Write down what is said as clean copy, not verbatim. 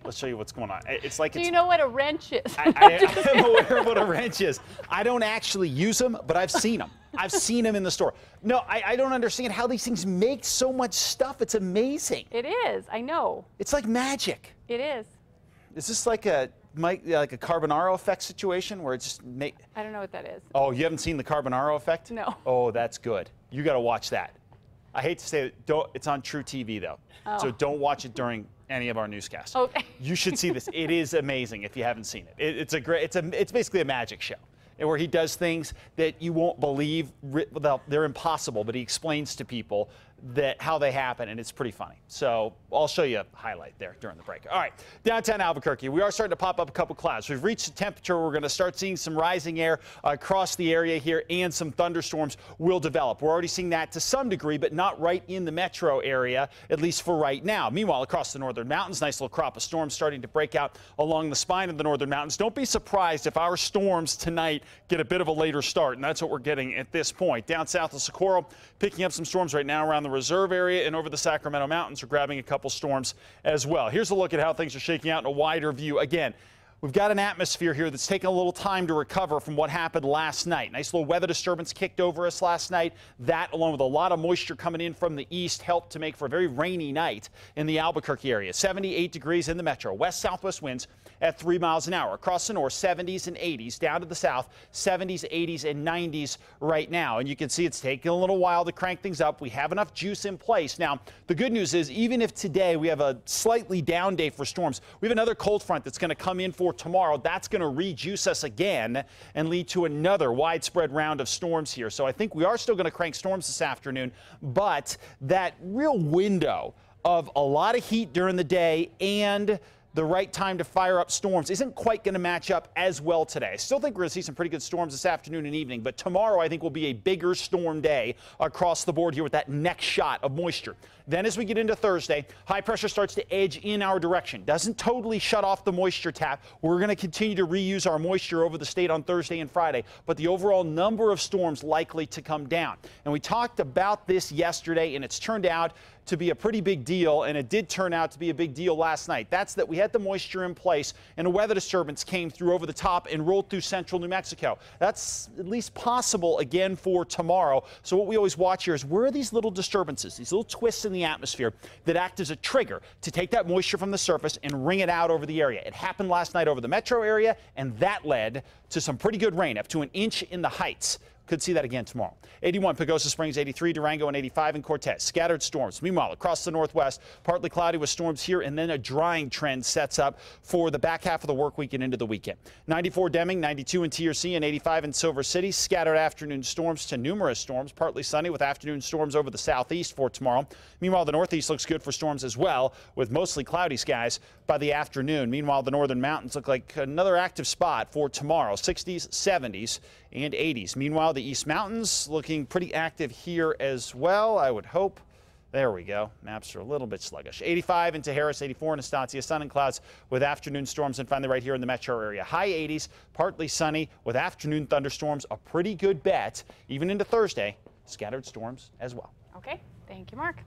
Let's show you what's going on. It's like Do you know what a wrench is? I'm aware of what a wrench is. I don't actually use them, but I've seen them. I've seen them in the store. No, I don't understand how these things make so much stuff. It's amazing. It is. I know. It's like magic. It is. Is this like a Carbonaro effect situation where it just I don't know what that is. Oh, you haven't seen the Carbonaro effect? No. Oh, that's good. You got to watch that. I hate to say it, it's on True TV though. Oh. So don't watch it during any of our newscasts. Okay. You should see this. It is amazing if you haven't seen it. It's basically a magic show where he does things that you won't believe, they're impossible, but he explains to people how they happen, and it's pretty funny. So I'll show you a highlight there during the break. All right, downtown Albuquerque, we are starting to pop up a couple clouds. We've reached a temperature where we're going to start seeing some rising air across the area here, and some thunderstorms will develop. We're already seeing that to some degree, but not right in the metro area, at least for right now. Meanwhile, across the northern mountains, nice little crop of storms starting to break out along the spine of the northern mountains. Don't be surprised if our storms tonight get a bit of a later start, and that's what we're getting at this point. Down south of Socorro, picking up some storms right now around the reserve area, and over the Sacramento mountains, we're grabbing a couple storms as well. Here's a look at how things are shaking out in a wider view. Again, we've got an atmosphere here that's taken a little time to recover from what happened last night. Nice little weather disturbance kicked over us last night. That, along with a lot of moisture coming in from the east, helped to make for a very rainy night in the Albuquerque area. 78 degrees in the metro. West-southwest winds at 3 miles an hour. Across the north, 70s and 80s. Down to the south, 70s, 80s, and 90s right now. And you can see it's taking a little while to crank things up. We have enough juice in place. Now, the good news is, even if today we have a slightly down day for storms, we have another cold front that's going to come in for tomorrow. That's going to rejuice us again and lead to another widespread round of storms here. So I think we are still going to crank storms this afternoon, but that real window of a lot of heat during the day and the right time to fire up storms isn't quite going to match up as well today. I still think we're going to see some pretty good storms this afternoon and evening, but tomorrow I think will be a bigger storm day across the board here with that next shot of moisture. Then as we get into Thursday, high pressure starts to edge in our direction. Doesn't totally shut off the moisture tap. We're going to continue to reuse our moisture over the state on Thursday and Friday, but the overall number of storms likely to come down. And we talked about this yesterday, and it's turned out to be a pretty big deal, and it did turn out to be a big deal last night. That's that we had the moisture in place, and a weather disturbance came through over the top and rolled through central New Mexico. That's at least possible again for tomorrow. So what we always watch here is, where are these little disturbances, these little twists in the atmosphere that act as a trigger to take that moisture from the surface and wring it out over the area. It happened last night over the metro area, and that led to some pretty good rain, up to an inch in the Heights. Could see that again tomorrow. 81 Pagosa Springs, 83 Durango, and 85 in Cortez. Scattered storms. Meanwhile, across the northwest, partly cloudy with storms here, and then a drying trend sets up for the back half of the work week and into the weekend. 94 Deming, 92 in TRC, and 85 in Silver City. Scattered afternoon storms to numerous storms. Partly sunny with afternoon storms over the southeast for tomorrow. Meanwhile, the northeast looks good for storms as well, with mostly cloudy skies by the afternoon. Meanwhile, the northern mountains look like another active spot for tomorrow. 60s, 70s, and 80s. Meanwhile, the East Mountains looking pretty active here as well, I would hope. There we go. Maps are a little bit sluggish. 85 into Harris, 84 in Estancia. Sun and clouds with afternoon storms, and finally right here in the metro area. High 80s, partly sunny with afternoon thunderstorms. A pretty good bet. Even into Thursday, scattered storms as well. Okay. Thank you, Mark.